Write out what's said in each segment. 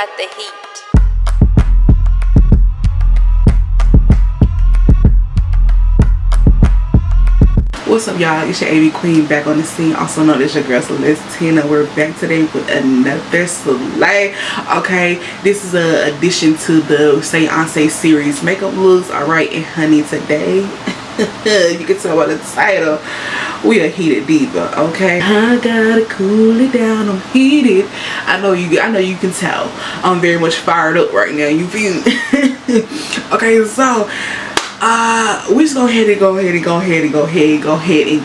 got the heat. What's up, y'all? It's your AV Queen back on the scene, also known as your girl Celestina. We're back today with another slay. Okay, this is an addition to the Ceyoncé series makeup looks. Alright, and honey, today you can tell by the title, we are heated diva. Okay, I gotta cool it down. I'm heated. I know you can tell I'm very much fired up right now. You feel me? Okay, so we just go ahead and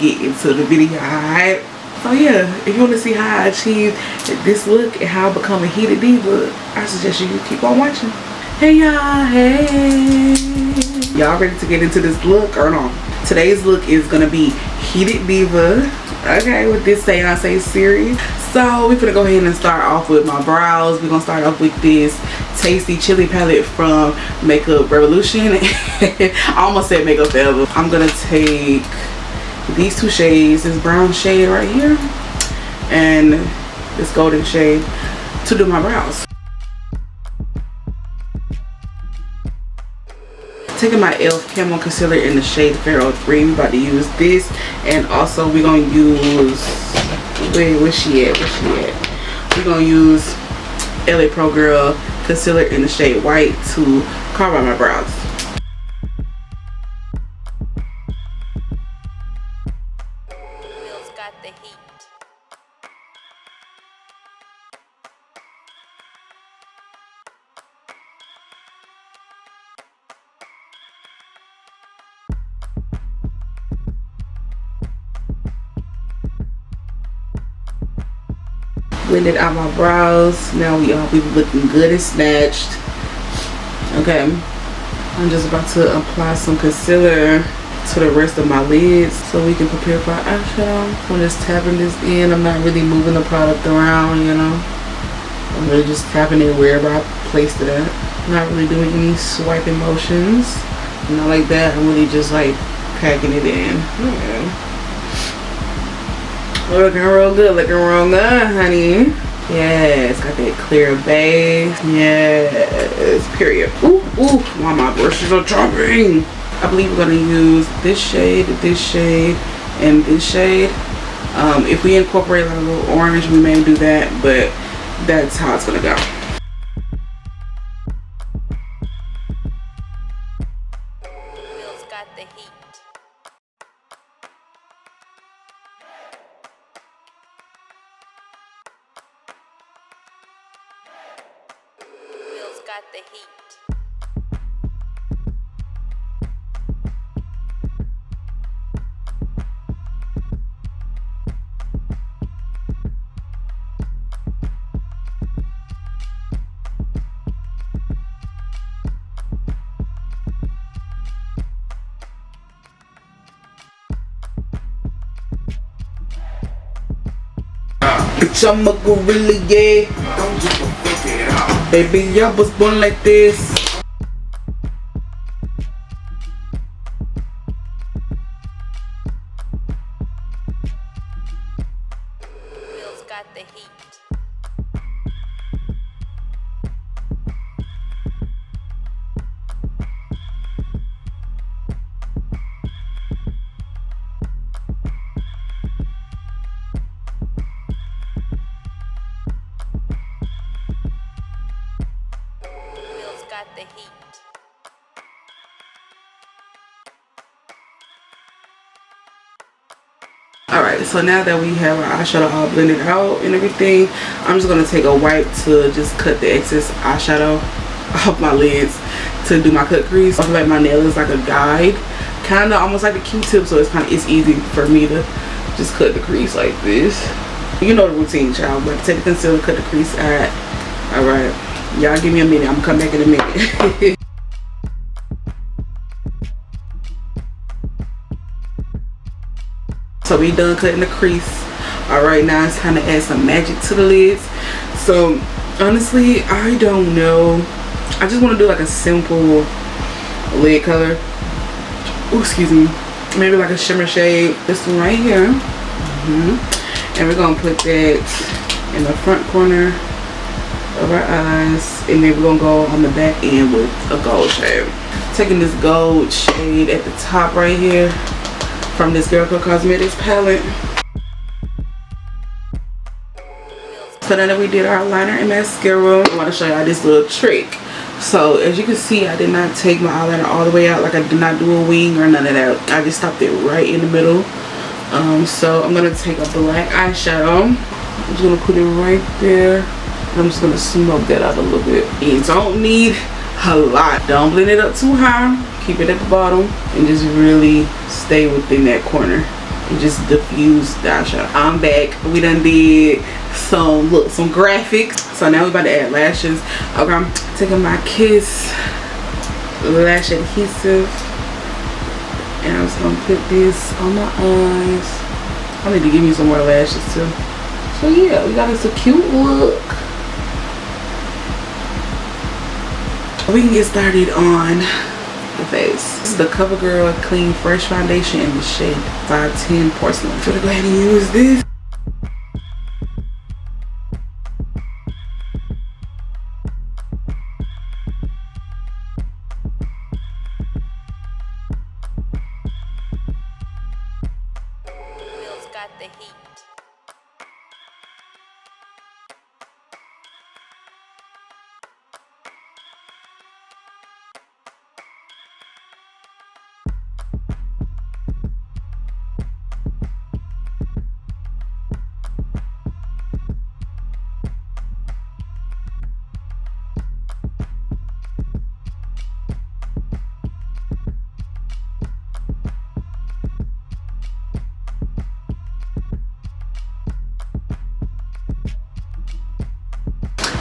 get into the video. Alright, so yeah, if you want to see how I achieve this look and how I become a heated diva, I suggest you keep on watching. Hey y'all, hey, y'all ready to get into this look or no? Today's look is gonna be heated diva, okay, with this Ceyoncé series. So we're gonna go ahead and start off with my brows. We're gonna start off with this tasty chili palette from Makeup Revolution. I almost said Makeup Forever. I'm gonna take these two shades, this brown shade right here and this golden shade, to do my brows. Taking my e.l.f. Camo concealer in the shade 3. We're about to use this, and also we're gonna use, where's she at? We're gonna use LA Pro Girl concealer in the shade white to carve out my brows. Got the heat. Blended out my brows. Now we all be looking good and snatched. Okay, I'm just about to apply some concealer to the rest of my lids so we can prepare for our eyeshadow. I'm just tapping this in. I'm not really moving the product around, you know. I'm really just tapping it wherever I placed it at. Not really doing any swiping motions. Not like that. I'm really just like packing it in. Okay. Looking real good, honey. Yes, got that clear base. Yes, period. Ooh, while my brushes are dropping. I believe we're gonna use this shade, and this shade. If we incorporate like a little orange, we may do that, but that's how it's gonna go. Got the heat. Got the heat. Bitch, I'm a gorilla, yeah. Baby, I was born like this. Got the heat. Got the heat. Alright, so now that we have our eyeshadow all blended out and everything, I'm just going to take a wipe to just cut the excess eyeshadow off my lids to do my cut crease. I feel like my nail is like a guide, kind of almost like a Q-tip, so it's easy for me to just cut the crease like this. You know the routine, child, but take the concealer, cut the crease out. Alright, y'all give me a minute, I'm gonna come back in a minute. So we done cutting the crease. Alright, now it's time to add some magic to the lids. So honestly, I don't know, I just want to do like a simple lid color. Ooh, excuse me, maybe like a shimmer shade, this one right here. And we're gonna put that in the front corner of our eyes, and then we're gonna go on the back end with a gold shade. Taking this gold shade at the top right here from this Girl Cosmetics palette. So now that we did our eyeliner and mascara, I want to show y'all this little trick. So as you can see, I did not take my eyeliner all the way out. Like, I did not do a wing or none of that. I just stopped it right in the middle. So I'm going to take a black eyeshadow. I'm just going to put it right there. And I'm just going to smoke that out a little bit. You don't need a lot. Don't blend it up too high. Keep it at the bottom. And just really stay within that corner. And just diffuse the eyeshadow. I'm back. We done did some graphics. So now we're about to add lashes. Okay, I'm taking my Kiss lash adhesive, and I'm just gonna put this on my eyes. I need to give me some more lashes too. So yeah, we got us a cute look. We can get started on the face. This is the Covergirl Clean Fresh Foundation in the shade 510 Porcelain. I'm gonna go ahead and use this. Got the heat.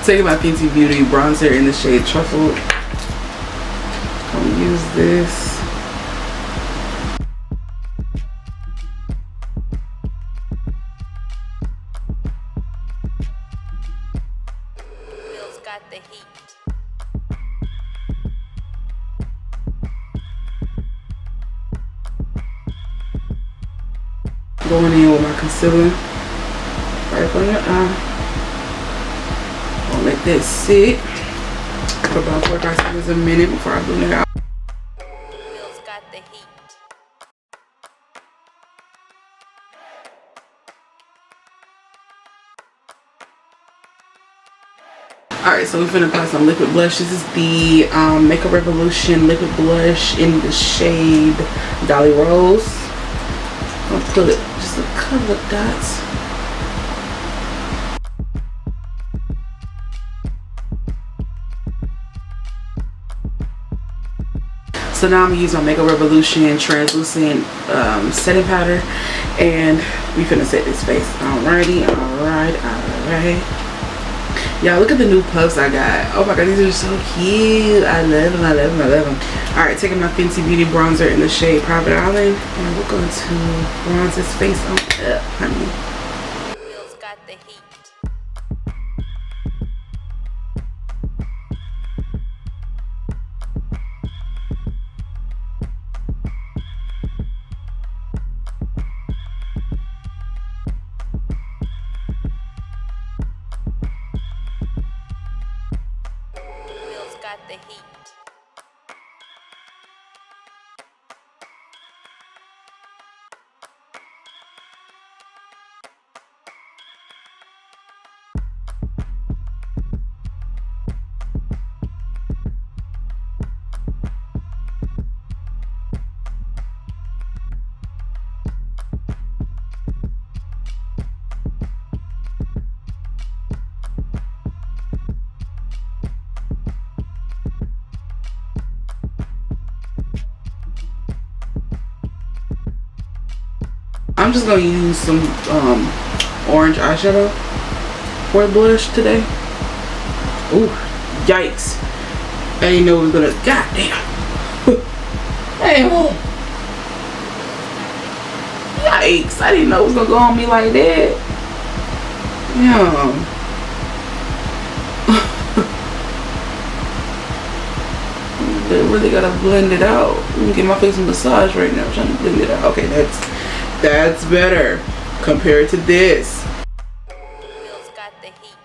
Taking my Fenty Beauty bronzer in the shade Truffled. I'm gonna use this. Wheels got the heat. Going in with my concealer right on your eye. Let that sit for about 4 or 5 seconds a minute before I blend it out. Wheels got the heat. Alright, so we're finna apply some liquid blush. This is the Makeup Revolution liquid blush in the shade Dolly Rose. I'll put just a couple of dots. So now I'm gonna use my Makeup Revolution translucent setting powder, and we finna set this face. Alrighty. Y'all, look at the new puffs I got. Oh my god, these are so cute. I love them. Alright, taking my Fenty Beauty bronzer in the shade Private Island, and we're going to bronze this face on up, honey. Wheels got the heat. Got the heat. I'm just gonna use some orange eyeshadow for the blush today. Ooh, yikes. I didn't know it was gonna, goddamn. Damn. Yikes, I didn't know it was gonna go on me like that. Yeah. Really gotta blend it out. I'm gonna give my face a massage right now. I'm trying to blend it out. Okay, that's better compared to this. Wheels got the heat.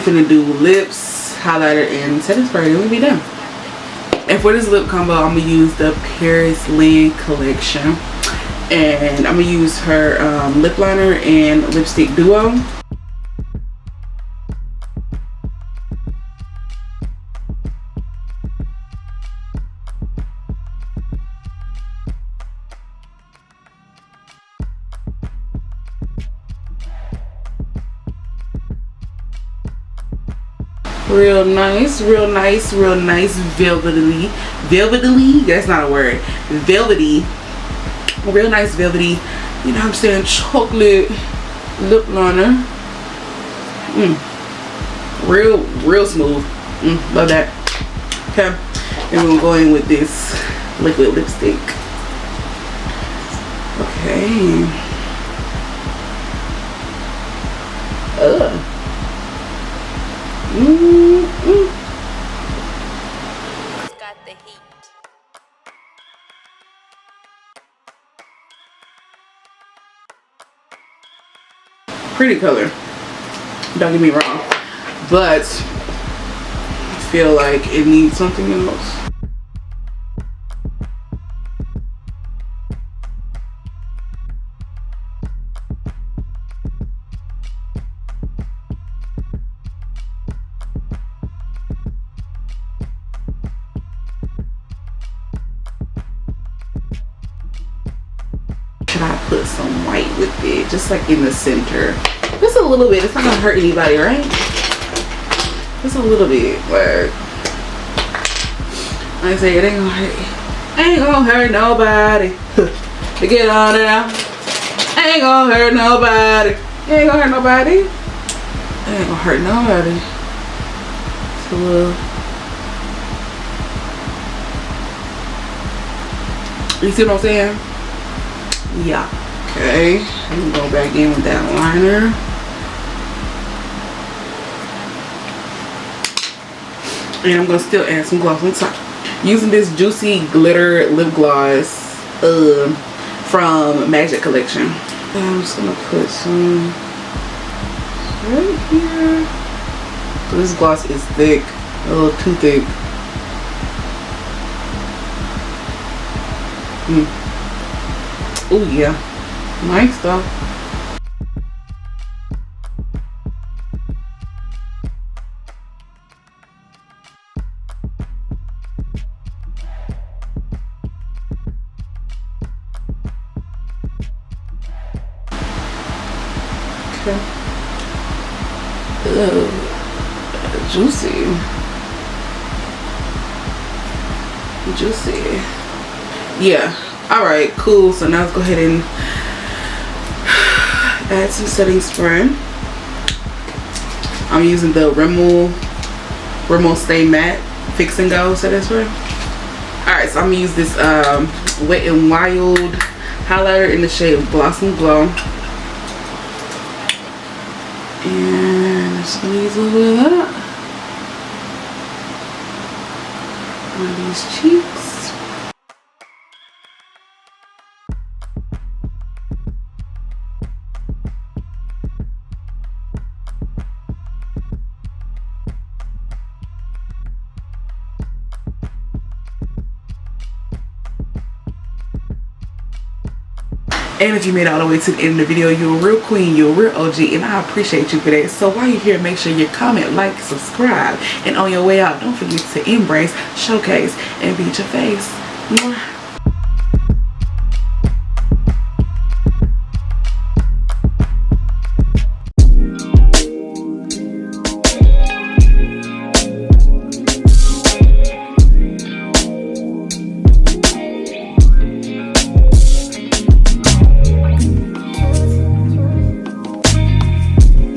finna do lips, highlighter, and setting spray. Then we'll be done. And for this lip combo, I'm gonna use the Porcelain collection, and I'm gonna use her lip liner and lipstick duo. Real nice, real nice, real nice, velvety, that's not a word, velvety, real nice velvety, you know what I'm saying, chocolate lip liner. Real smooth. Love that. Okay, and we're gonna go in with this liquid lipstick. Okay. Got the heat. Pretty color, don't get me wrong, but I feel like it needs something else. Should I put some white with it, just like in the center, just a little bit? It's not gonna hurt anybody, right? Just a little bit, like I say, it ain't gonna hurt nobody. To get on it now, ain't gonna hurt nobody. Ain't gonna hurt nobody. Ain't gonna hurt nobody. It's a little. You see what I'm saying? Yeah. Okay, I'm gonna go back in with that liner. And I'm gonna still add some gloss on top. Using this Juicy Glitter Lip Gloss from Magic Collection. And I'm just gonna put some right here. So this gloss is thick, a little too thick. Oh yeah, nice though. Okay. Juicy. Yeah. Alright, cool. So now let's go ahead and add some setting spray. I'm using the Rimmel Stay Matte Fix and Go setting spray. Alright, so I'm going to use this Wet n Wild highlighter in the shade Blossom Glow. And I'm just going to use a little bit of that on these cheeks. And if you made it all the way to the end of the video, you're a real queen, you're a real OG, and I appreciate you for that. So while you're here, make sure you comment, like, subscribe, and on your way out, don't forget to embrace, showcase, and beat your face. Mwah.